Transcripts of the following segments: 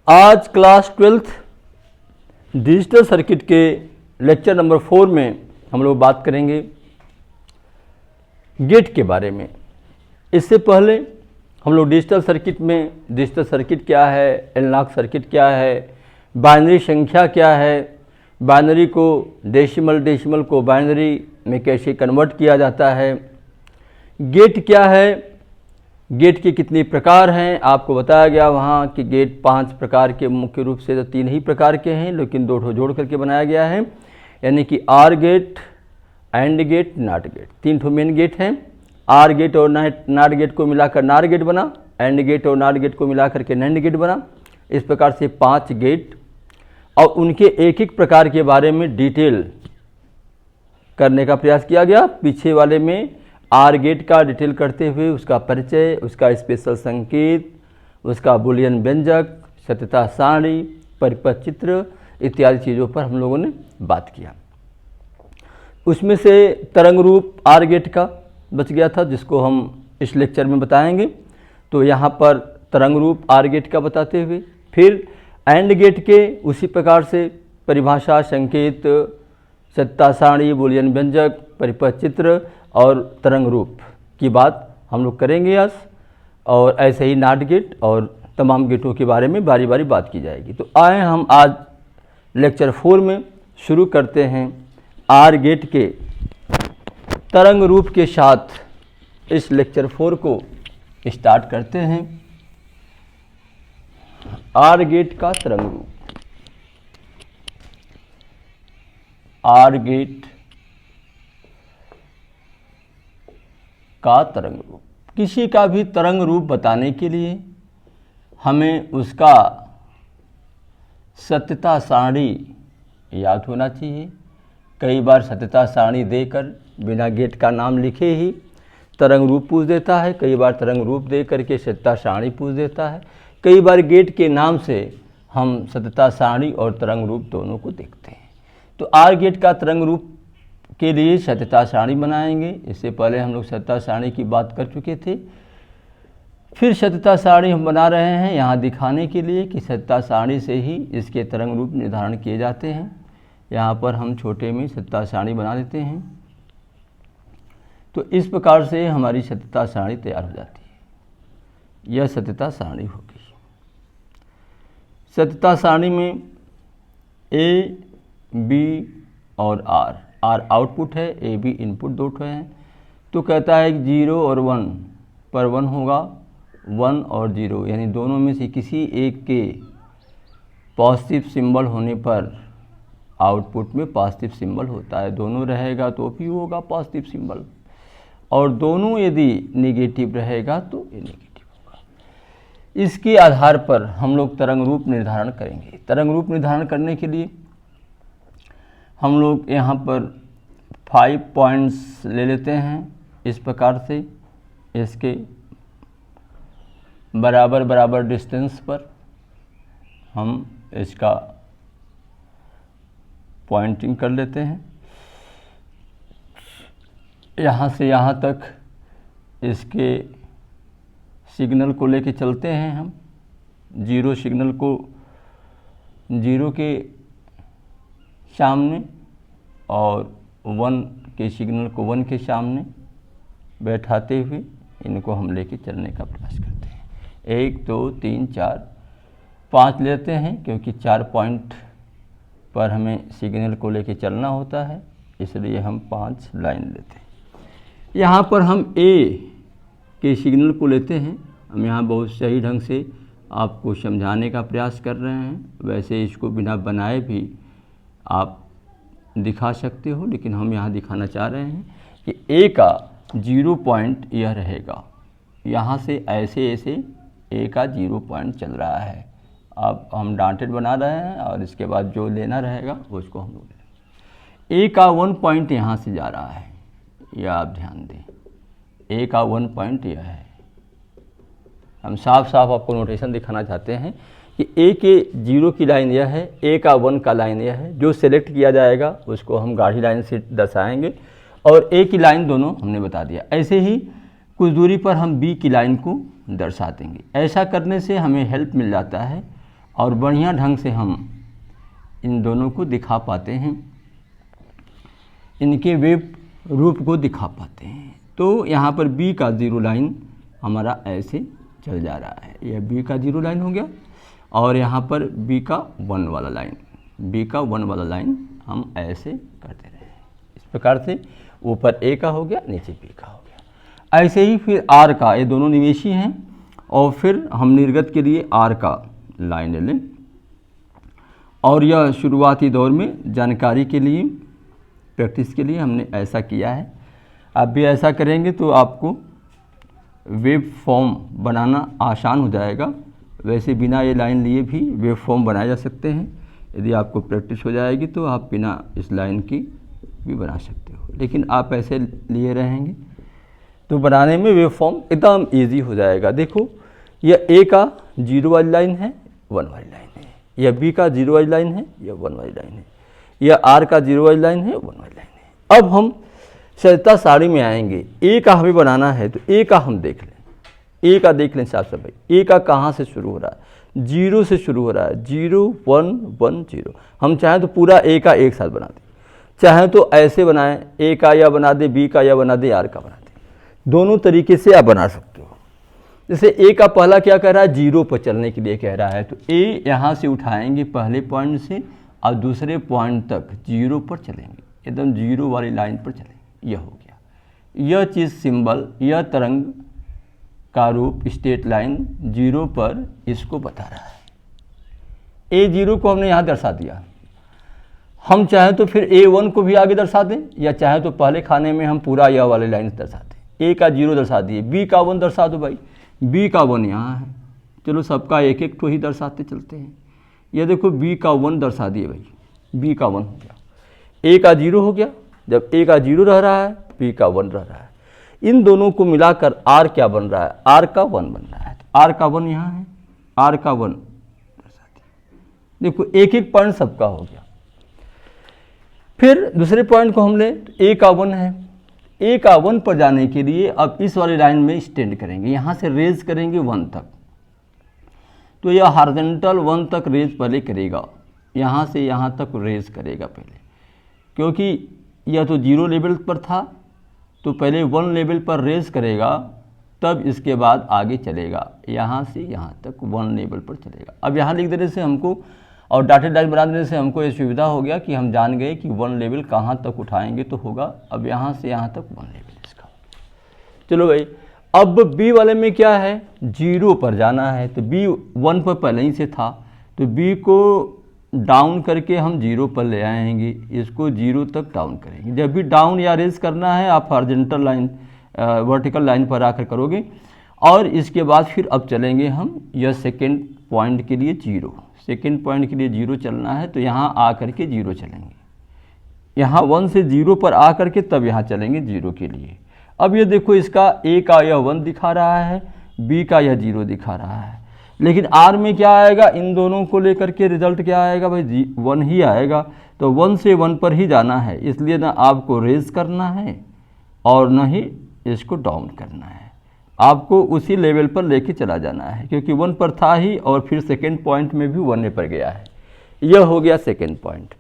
आज class 12th digital circuit के lecture number 4 में हम लोग बात करेंगे गेट के बारे में। इससे पहले हम लोग डिजिटल सर्किट क्या है, एनालॉग सर्किट क्या है, बाइनरी संख्या क्या है, बाइनरी को डेसिमल को बाइनरी में कैसे कन्वर्ट किया जाता है, गेट क्या है, गेट के कितने प्रकार हैं आपको बताया गया वहाँ कि गेट 5 प्रकार के मुख्य रूप से, तो 3 ही प्रकार के हैं लेकिन 2 जोड़ करके बनाया गया है, यानी कि OR gate, AND gate, NOT gate. 3 main gate हैं। आर गेट और नॉट गेट को मिलाकर नार गेट बना, एंड गेट और नॉट गेट को मिलाकर के नैंड गेट बना। इस प्रकार से 5 गेट और उनके एक एक प्रकार के बारे में डिटेल करने का प्रयास किया गया। पीछे वाले में आर गेट का डिटेल करते हुए उसका परिचय, उसका स्पेशल संकेत, उसका बुलियन व्यंजक, सत्यता सारणी, परिपथ चित्र इत्यादि चीज़ों पर हम लोगों ने बात किया। उसमें से तरंग रूप आर गेट का बच गया था जिसको हम इस लेक्चर में बताएंगे। तो यहाँ पर तरंग रूप आर गेट का बताते हुए फिर एंड गेट के उसी प्रकार से परिभाषा, संकेत, सत्यता सारणी, बुलियन व्यंजक, परिपथ चित्र और तरंग रूप की बात हम लोग करेंगे आज। और ऐसे ही नॉट गेट और तमाम गेटों के बारे में बारी बारी बात की जाएगी। तो आए हम आज लेक्चर 4 में शुरू करते हैं आर गेट के तरंग रूप के साथ। इस लेक्चर 4 को स्टार्ट करते हैं। आर गेट का तरंग रूप। आर गेट का तरंग रूप। किसी का भी तरंग रूप बताने के लिए हमें उसका सत्यता सारणी याद होना चाहिए। कई बार सत्यता सारणी देकर बिना गेट का नाम लिखे ही तरंग रूप पूछ देता है, कई बार तरंग रूप दे करके सत्यता सारणी पूछ देता है, कई बार गेट के नाम से हम सत्यता सारणी और तरंग रूप दोनों को देखते हैं। तो आर गेट का तरंग रूप के लिए सत्यता सारणी बनाएंगे। इससे पहले हम लोग सत्यता सारणी की बात कर चुके थे। फिर सत्यता सारणी हम बना रहे हैं यहाँ दिखाने के लिए कि सत्यता सारणी से ही इसके तरंग रूप निर्धारण किए जाते हैं। यहाँ पर हम छोटे में सत्यता सारणी बना देते हैं। तो इस प्रकार से हमारी सत्यता सारणी तैयार हो जाती है। यह सत्यता सारणी होगी। सत्यता सारणी में ए, बी और आर आउटपुट है, ए बी इनपुट दो हैं। तो कहता है कि 0 और 1 पर 1 होगा, 1 और 0 यानी दोनों में से किसी एक के पॉजिटिव सिंबल होने पर आउटपुट में पॉजिटिव सिंबल होता है। दोनों रहेगा तो भी होगा पॉजिटिव सिंबल, और दोनों यदि नेगेटिव रहेगा तो ये नेगेटिव होगा। इसके आधार पर हम लोग तरंग रूप निर्धारण करेंगे। तरंग रूप निर्धारण करने के लिए हम लोग यहाँ पर 5 पॉइंट्स ले लेते हैं। इस प्रकार से इसके बराबर डिस्टेंस पर हम इसका पॉइंटिंग कर लेते हैं। यहाँ से यहाँ तक इसके सिग्नल को लेके चलते हैं हम। 0 सिग्नल को 0 के सामने और 1 के सिग्नल को 1 के सामने बैठाते हुए इनको हम लेके चलने का प्रयास करते हैं। 1 2 3 4 5 लेते हैं क्योंकि 4 पॉइंट पर हमें सिग्नल को लेके चलना होता है, इसलिए हम 5 लाइन लेते हैं। यहाँ पर हम ए के सिग्नल को लेते हैं। हम यहाँ बहुत सही ढंग से आपको समझाने का प्रयास कर रहे हैं। वैसे इसको बिना बनाए भी आप दिखा सकते हो, लेकिन हम यहाँ दिखाना चाह रहे हैं कि ए का 0 पॉइंट यह रहेगा। यहाँ से ऐसे ए का 0 पॉइंट चल रहा है। अब हम डॉटेड बना रहे हैं और इसके बाद जो लेना रहेगा उसको हम लोग ए का 1 पॉइंट यहाँ से जा रहा है। यह आप ध्यान दें, ए का 1 पॉइंट यह है। हम साफ आपको नोटेशन दिखाना चाहते हैं कि ए के 0 की लाइन यह है, ए का 1 का लाइन यह है। जो सेलेक्ट किया जाएगा उसको हम गाढ़ी लाइन से दर्शाएंगे और ए की लाइन दोनों हमने बता दिया। ऐसे ही कुछ दूरी पर हम बी की लाइन को दर्शा देंगे। ऐसा करने से हमें हेल्प मिल जाता है और बढ़िया ढंग से हम इन दोनों को दिखा पाते हैं, इनके वेव रूप को दिखा पाते हैं। तो यहाँ पर बी का जीरो लाइन हमारा ऐसे चल जा रहा है, यह बी का जीरो लाइन हो गया, और यहाँ पर बी का वन वाला लाइन, बी का वन वाला लाइन हम ऐसे करते रहे। इस प्रकार से ऊपर ए का हो गया, नीचे बी का हो गया। ऐसे ही फिर आर का, ये दोनों निवेशी हैं, और फिर हम निर्गत के लिए आर का लाइन ले लें। और यह शुरुआती दौर में जानकारी के लिए, प्रैक्टिस के लिए हमने ऐसा किया है। आप भी ऐसा करेंगे तो आपको वेव फॉर्म बनाना आसान हो जाएगा। वैसे बिना ये लाइन लिए भी वेव फॉर्म बनाए जा सकते हैं। यदि आपको प्रैक्टिस हो जाएगी तो आप बिना इस लाइन की भी बना सकते हो, लेकिन आप ऐसे लिए रहेंगे तो बनाने में वेव फॉर्म एकदम ईजी हो जाएगा। देखो, यह ए का जीरो वाली लाइन है, वन वाली लाइन है, यह बी का जीरो वाली लाइन है, यह वन वाली लाइन है, यह आर का जीरो वाली लाइन है, वन वाली लाइन है। अब हम सरिता सारणी में आएंगे। ए का हमें बनाना है तो ए का हम देख लें, ए का देख लें साहब सब भाई। ए का कहाँ से शुरू हो रहा है? जीरो से शुरू हो रहा है, 0 1 1 0। हम चाहें तो पूरा ए का एक साथ बना दें, चाहें तो ऐसे बनाएं, ए का या बना दे, बी का या बना दे, आर का बना दे। दोनों तरीके से आप बना सकते हो। जैसे ए का पहला क्या कह रहा है? जीरो पर चलने के लिए कह रहा है, तो ए यहाँ से उठाएंगे पहले पॉइंट से और दूसरे पॉइंट तक जीरो पर चलेंगे, एकदम जीरो वाली लाइन पर चलेंगे। यह हो गया, यह चीज़ सिंबल, यह तरंग का रूप स्टेट लाइन जीरो पर इसको बता रहा है। ए जीरो को हमने यहाँ दर्शा दिया। हम चाहें तो फिर ए वन को भी आगे दर्शा दें, या चाहें तो पहले खाने में हम पूरा यह वाले लाइन दर्शा दें। ए का जीरो दर्शा दिए, बी का वन दर्शा दो भाई, बी का वन यहाँ है। चलो सबका एक एक तो ही दर्शाते चलते हैं। ये देखो बी का वन दर्शा दिए भाई, बी का वन हो गया, ए का जीरो हो गया। जब ए का जीरो रह रहा है, बी का वन रह रहा है। इन दोनों को मिलाकर आर क्या बन रहा है? आर का वन बन रहा है। आर का वन यहाँ है, आर का वन दर्शा दिया। देखो एक एक पॉइंट सबका हो गया। फिर दूसरे पॉइंट को हम ले, ए का वन है। ए का वन पर जाने के लिए अब इस वाली लाइन में स्टैंड करेंगे, यहाँ से रेज करेंगे वन तक। तो यह हॉरिजॉन्टल वन तक रेज पहले करेगा, यहाँ से यहाँ तक रेज करेगा पहले, क्योंकि यह तो जीरो लेवल पर था, तो पहले वन लेवल पर रेज करेगा, तब इसके बाद आगे चलेगा, यहाँ से यहाँ तक वन लेवल पर चलेगा। अब यहाँ लिख देने से हमको और डॉटेड लाइन बना देने से हमको ये सुविधा हो गया कि हम जान गए कि वन लेवल कहाँ तक उठाएंगे तो होगा। अब यहाँ से यहाँ तक वन लेवल इसका। चलो भाई, अब बी वाले में क्या है? जीरो पर जाना है, तो बी वन पर पहले ही से था, तो बी को डाउन करके हम जीरो पर ले आएंगे, इसको जीरो तक डाउन करेंगे। जब भी डाउन या रेज करना है आप हॉरिजॉन्टल लाइन वर्टिकल लाइन पर आकर करोगे। और इसके बाद फिर अब चलेंगे हम यह सेकेंड पॉइंट के लिए जीरो, सेकेंड पॉइंट के लिए जीरो चलना है, तो यहाँ आ करके जीरो चलेंगे, यहाँ वन से जीरो पर आ करके तब यहाँ चलेंगे जीरो के लिए। अब ये देखो, इसका ए का यह वन दिखा रहा है, बी का यह जीरो दिखा रहा है, लेकिन आर में क्या आएगा? इन दोनों को लेकर के रिजल्ट क्या आएगा भाई? वन ही आएगा। तो वन से वन पर ही जाना है, इसलिए ना आपको रेज करना है और न ही इसको डाउन करना है, आपको उसी लेवल पर लेके चला जाना है, क्योंकि वन पर था ही और फिर सेकेंड पॉइंट में भी वन पर गया है। यह हो गया सेकेंड पॉइंट।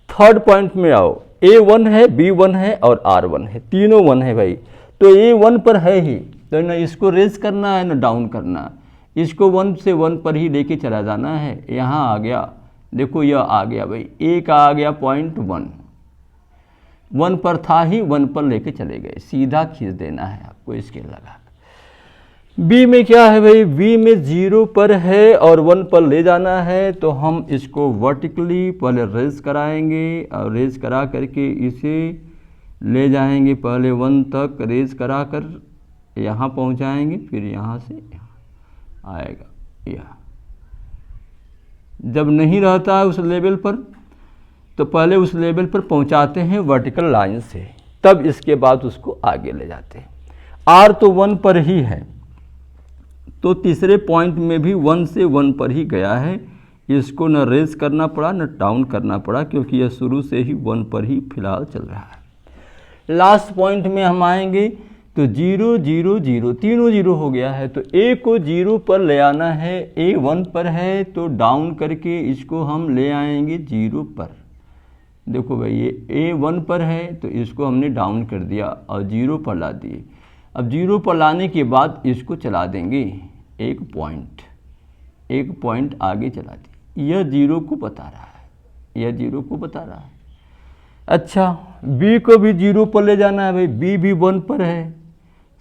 थर्ड पॉइंट में आओ, ए वन है, बी वन है और आर वन है, तीनों वन है भाई। तो ए वन पर है ही, तो न इसको रेज करना है न डाउन करना, इसको वन से वन पर ही लेके चला जाना है। यहाँ आ गया, देखो यह आ गया भाई, ए का आ गया पॉइंट वन, वन पर था ही, वन पर लेके चले गए, सीधा खींच देना है आपको स्केल लगा। बी में क्या है भाई? बी में जीरो पर है और वन पर ले जाना है, तो हम इसको वर्टिकली पहले रेज कराएंगे और रेज करा करके इसे ले जाएंगे पहले वन तक, रेज करा कर यहाँ पहुँचाएंगे, फिर यहाँ से यहाँ आएगा। यह जब नहीं रहता है उस लेवल पर, तो पहले उस लेवल पर पहुँचाते हैं वर्टिकल लाइन से, तब इसके बाद उसको आगे ले जाते हैं। आर तो वन पर ही है, तो तीसरे पॉइंट में भी वन से वन पर ही गया है, इसको न रेज करना पड़ा न डाउन करना पड़ा, क्योंकि यह शुरू से ही वन पर ही फिलहाल चल रहा है। लास्ट पॉइंट में हम आएंगे तो 0 0 0 तीनों 0 हो गया है, तो ए को 0 पर ले आना है। ए 1 पर है तो डाउन करके इसको हम ले आएंगे 0 पर। देखो भाई ये ए 1 पर है तो इसको हमने डाउन कर दिया और 0 पर ला दिए। अब 0 पर लाने के बाद इसको चला देंगे एक पॉइंट आगे चला दिए। यह 0 को बता रहा है, यह 0 को बता रहा है। अच्छा बी को भी 0 पर ले जाना है भाई, बी भी 1 पर है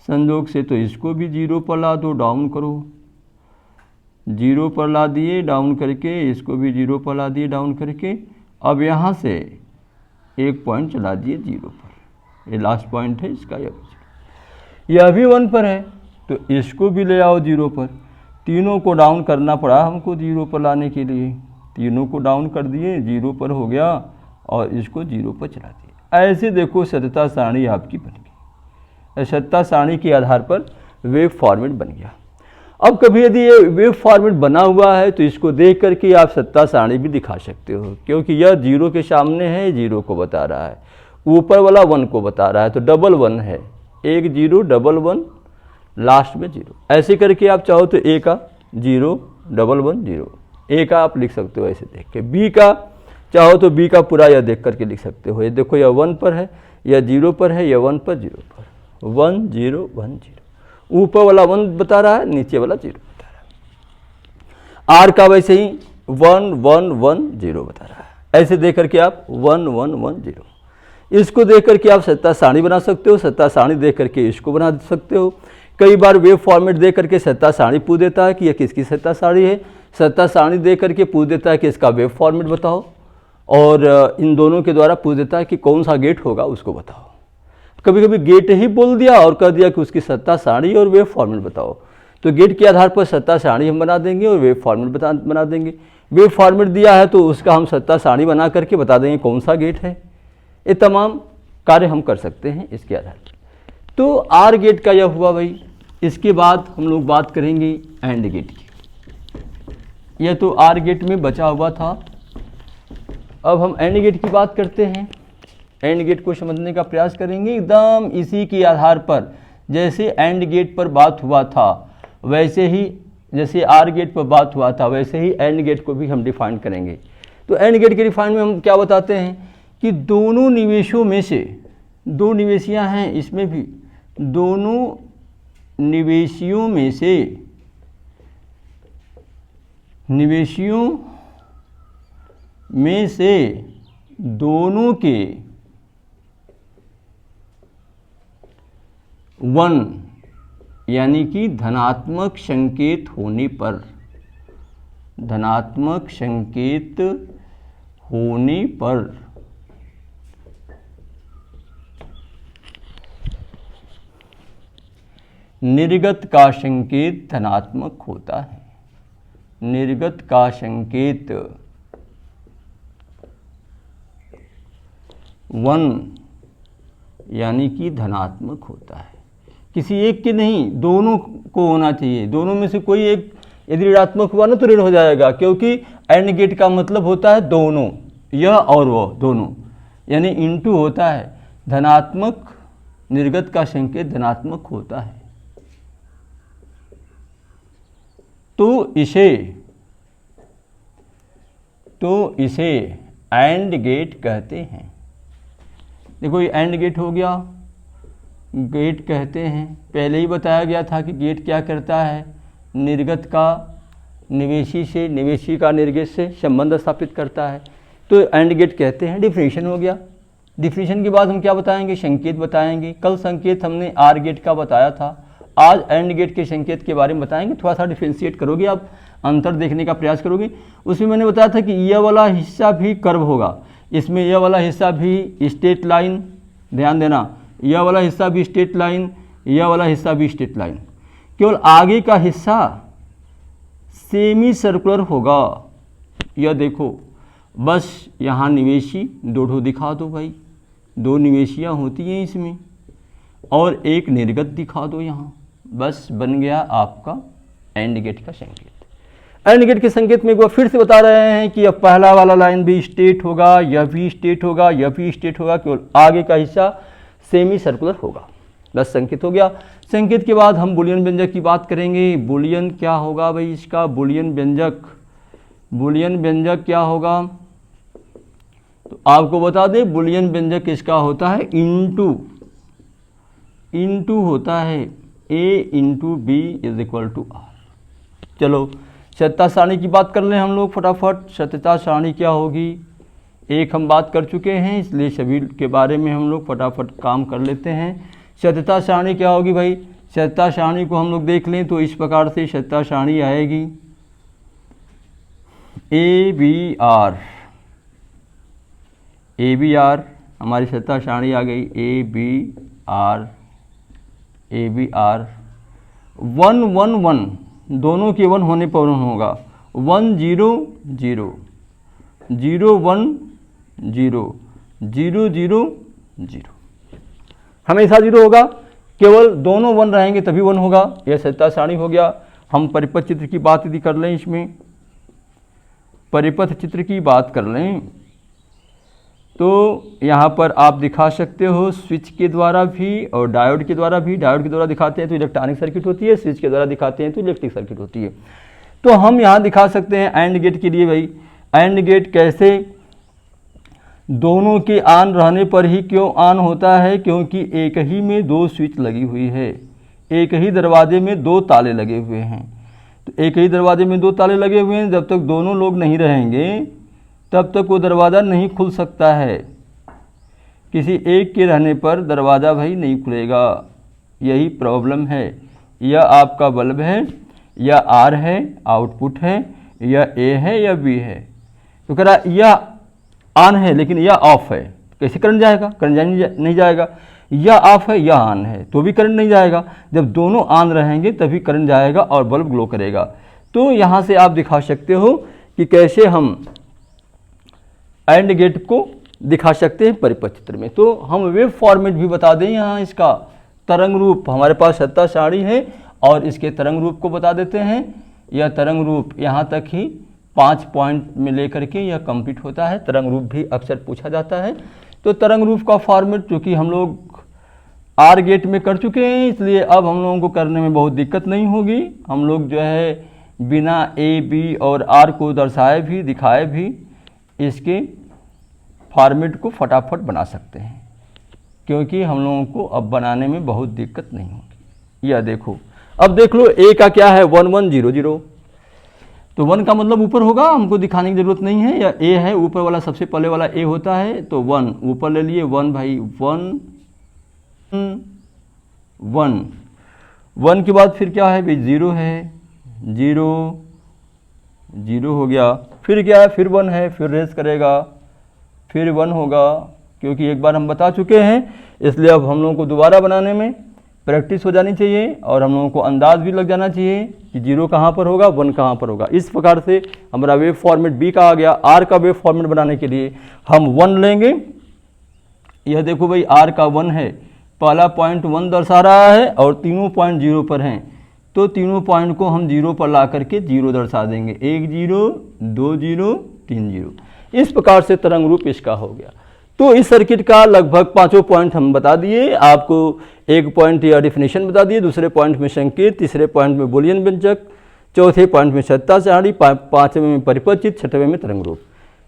संयोग से, तो इसको भी 0 पर ला दो, डाउन करो। 0 पर ला दिए डाउन करके, इसको भी 0 पर ला दिए डाउन करके। अब यहाँ से एक पॉइंट चला दिए 0 पर, ये लास्ट पॉइंट है इसका। यह भी 1 पर है तो इसको भी ले आओ 0 पर। तीनों को डाउन करना पड़ा हमको 0 पर लाने के लिए, तीनों को डाउन कर दिए, 0 पर हो गया और इसको 0 पर चला दिया। ऐसे देखो सत्यता सारणी आपकी बन गई। सत्यता सारणी के आधार पर वेव फॉर्मेट बन गया। अब कभी यदि ये वेव फॉर्मेट बना हुआ है तो इसको देख करके आप सत्यता सारणी भी दिखा सकते हो, क्योंकि यह 0 के सामने है, 0 को बता रहा है, ऊपर वाला 1 को बता रहा है, तो डबल 1 है, एक 0 डबल 1 लास्ट में 0। ऐसे करके आप चाहो तो ए का 0 डबल 1 0, ए का आप लिख सकते हो ऐसे देख के। बी का चाहो तो बी का पूरा यह देख करके लिख सकते हो। ये देखो यह 1 पर है, यह 0 पर है, यह 1 पर 0 पर, 1 0 1 0, ऊपर वाला 1 बता रहा है, नीचे वाला 0 बता रहा है। आर का वैसे ही 1 1 1 0 बता रहा है। ऐसे देख करके आप 1 1 1 0, इसको देख करके आप सत्यता सारणी बना सकते हो। सत्यता सारणी देख करके इसको बना सकते हो। कई बार वेव फॉर्मेट देख करके सत्यता सारणी पूछ देता है कि यह किसकी सत्यता सारणी है। सत्यता सारणी देख करके पूछ देता है कि इसका वेव फॉर्मेट बताओ, और इन दोनों के द्वारा पूछ देता है कि कौन सा गेट होगा उसको बताओ। कभी कभी गेट ही बोल दिया और कह दिया कि उसकी सत्यता सारणी और वेव फॉर्मेट बताओ, तो गेट के आधार पर सत्यता सारणी हम बना देंगे और वेव फॉर्मेट बना देंगे। वेव फॉर्मेट दिया है तो उसका हम सत्यता सारणी बना करके बता देंगे कौन सा गेट है। ये तमाम कार्य हम कर सकते हैं इसके आधार पर। तो आर गेट का यह हुआ भाई। इसके बाद हम लोग बात करेंगे एंड गेट की। यह तो आर गेट में बचा हुआ था। अब हम एंड गेट की बात करते हैं। एंड गेट को समझने का प्रयास करेंगे एकदम इसी के आधार पर। जैसे एंड गेट पर बात हुआ था वैसे ही, जैसे आर गेट पर बात हुआ था वैसे ही एंड गेट को भी हम डिफाइन करेंगे। तो एंड गेट के डिफाइन में हम क्या बताते हैं कि दोनों निवेशों में से, दो निवेशियां हैं इसमें भी, दोनों निवेशियों में से, निवेशियों में से दोनों के 1 यानी कि धनात्मक संकेत होने पर, धनात्मक संकेत होने पर निर्गत का संकेत धनात्मक होता है। निर्गत का संकेत 1 यानी कि धनात्मक होता है। किसी एक के नहीं, दोनों को होना चाहिए। दोनों में से कोई एक यदि ऋणात्मक हुआ ना तो ऋण हो जाएगा, क्योंकि एंड गेट का मतलब होता है दोनों, यह और वह दोनों, यानी इनटू होता है। धनात्मक निर्गत का संकेत धनात्मक होता है। तो इसे एंड गेट कहते हैं। देखो ये एंड गेट हो गया, गेट कहते हैं। पहले ही बताया गया था कि गेट क्या करता है, निर्गत का निवेशी से, निवेशी का निर्गत से संबंध स्थापित करता है, तो एंड गेट कहते हैं। डिफिनेशन हो गया। डिफिनेशन के बाद हम क्या बताएंगे, संकेत बताएंगे। कल संकेत हमने आर गेट का बताया था, आज एंड गेट के संकेत के बारे में बताएंगे। थोड़ा सा डिफ्रेंशिएट करोगे आप, अंतर देखने का प्रयास करोगे। उसमें मैंने बताया था कि यह वाला हिस्सा भी कर्व होगा, इसमें यह वाला हिस्सा भी स्ट्रेट लाइन, ध्यान देना, यह वाला हिस्सा भी स्ट्रेट लाइन, यह वाला हिस्सा भी स्ट्रेट लाइन। केवल आगे का हिस्सा सेमी सर्कुलर होगा। यह देखो, बस यहाँ निवेशी दो दिखा दो भाई, 2 निवेशियाँ होती हैं इसमें, और एक निर्गत दिखा दो यहाँ, बस बन गया आपका एंड गेट का संकेत। एंड गेट के संकेत में एक बार फिर से बता रहे हैं कि अब पहला वाला लाइन भी स्ट्रेट होगा, यह भी स्ट्रेट होगा, यह भी स्ट्रेट होगा, केवल आगे का हिस्सा सेमी सर्कुलर होगा। प्लस संकेत हो गया। संकेत के बाद हम बूलियन व्यंजक की बात करेंगे। बूलियन क्या होगा भाई इसका, बूलियन व्यंजक क्या होगा, तो आपको बता दें बूलियन व्यंजक इसका होता है इनटू होता है a into B is equal to R. चलो सत्यता सारणी की बात कर लें हम लोग फटाफट। सत्यता सारणी क्या होगी, एक हम बात कर चुके हैं, इसलिए सभी के बारे में हम लोग फटाफट काम कर लेते हैं। सत्यता सारणी क्या होगी भाई, सत्यता सारणी को हम लोग देख लें तो इस प्रकार से सत्यता सारणी आएगी ए बी आर हमारी सत्यता सारणी आ गई ए बी आर 1 1 1 दोनों के 1 होने पर 1 होगा, 1 0 0 0 1 0 0 0 0 हमेशा 0 होगा, केवल दोनों 1 रहेंगे तभी 1 होगा। यह सत्यता सारणी हो गया। हम परिपथ चित्र की बात यदि कर लें, इसमें परिपथ चित्र की बात कर लें तो यहाँ पर आप दिखा सकते हो स्विच के द्वारा भी और डायोड के द्वारा भी। डायोड के द्वारा दिखाते हैं तो इलेक्ट्रॉनिक सर्किट होती है, स्विच के द्वारा दिखाते हैं तो इलेक्ट्रिक सर्किट होती है। तो हम यहाँ दिखा सकते हैं एंड गेट के लिए भाई, एंड गेट कैसे, दोनों के ऑन रहने पर ही क्यों ऑन होता है, क्योंकि एक ही में 2 स्विच लगी हुई है, एक ही दरवाजे में 2 ताले लगे हुए हैं। तो एक ही दरवाजे में 2 ताले लगे हुए हैं, जब तक दोनों लोग नहीं रहेंगे तब तक वो दरवाज़ा नहीं खुल सकता है। किसी एक के रहने पर दरवाज़ा भाई नहीं खुलेगा, यही प्रॉब्लम है। यह आपका बल्ब है, या आर है आउटपुट है, या ए है या बी है। तो कह रहा यह ऑन है लेकिन यह ऑफ है, कैसे करंट जाएगा, करंट नहीं जाएगा। यह ऑफ है यह ऑन है तो भी करंट नहीं जाएगा। जब दोनों ऑन रहेंगे तभी करंट जाएगा और बल्ब ग्लो करेगा। तो यहाँ से आप दिखा सकते हो कि कैसे हम एंड गेट को दिखा सकते हैं परिपथ चित्र में। तो हम वेव फॉर्मेट भी बता दें, यहाँ इसका तरंग रूप हमारे पास सत्यता सारणी है और इसके तरंग रूप को बता देते हैं। यह तरंग रूप यहाँ तक ही 5 पॉइंट में लेकर के यह कंप्लीट होता है। तरंग रूप भी अक्सर पूछा जाता है। तो तरंग रूप का फॉर्मेट चूँकि हम लोग आर गेट में कर चुके हैं, इसलिए अब हम लोगों को करने में बहुत दिक्कत नहीं होगी। हम लोग जो है बिना ए बी और आर को दर्शाए भी दिखाए भी इसके फॉर्मेट को फटाफट बना सकते हैं, क्योंकि हम लोगों को अब बनाने में बहुत दिक्कत नहीं होगी। यह देखो, अब देख लो ए का क्या है 1 1 0 0, तो 1 का मतलब ऊपर होगा, हमको दिखाने की जरूरत नहीं है। या ए है ऊपर वाला, सबसे पहले वाला ए होता है, तो 1 ऊपर ले लिए 1 भाई 1 1 1 के बाद फिर क्या है भाई 0 है, 0 0 हो गया। फिर क्या है, फिर 1 है, फिर रेस करेगा, फिर 1 होगा, क्योंकि एक बार हम बता चुके हैं। इसलिए अब हम लोगों को दोबारा बनाने में प्रैक्टिस हो जानी चाहिए और हम लोगों को अंदाज भी लग जाना चाहिए कि 0 कहाँ पर होगा, 1 कहाँ पर होगा। इस प्रकार से हमारा वेव फॉर्मेट बी का आ गया। आर का वेव फॉर्मेट बनाने के लिए हम 1 लेंगे। यह देखो भाई आर का 1 है, पहला पॉइंट 1 दर्शा रहा है और तीनों पॉइंट 0 पर हैं, तो तीनों पॉइंट को हम 0 पर ला करके 0 दर्शा देंगे। 1 0 2 0 3 0। इस प्रकार से तरंग रूप इसका हो गया। तो इस सर्किट का लगभग 5 पॉइंट हम बता दिए आपको। एक पॉइंट या डिफिनेशन बता दिए, दूसरे पॉइंट में संकेत, तीसरे पॉइंट में बूलियन व्यंजक, चौथे पॉइंट में सत्यता सारणी, 5वें में परिपथ चित्र, 6वें में तरंग रूप।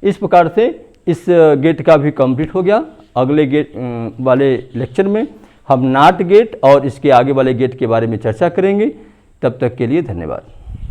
इस प्रकार से इस गेट का भी कंप्लीट हो गया। अगले गेट वाले लेक्चर में हम नॉट गेट और इसके आगे वाले गेट के बारे में चर्चा करेंगे। तब तक के लिए धन्यवाद।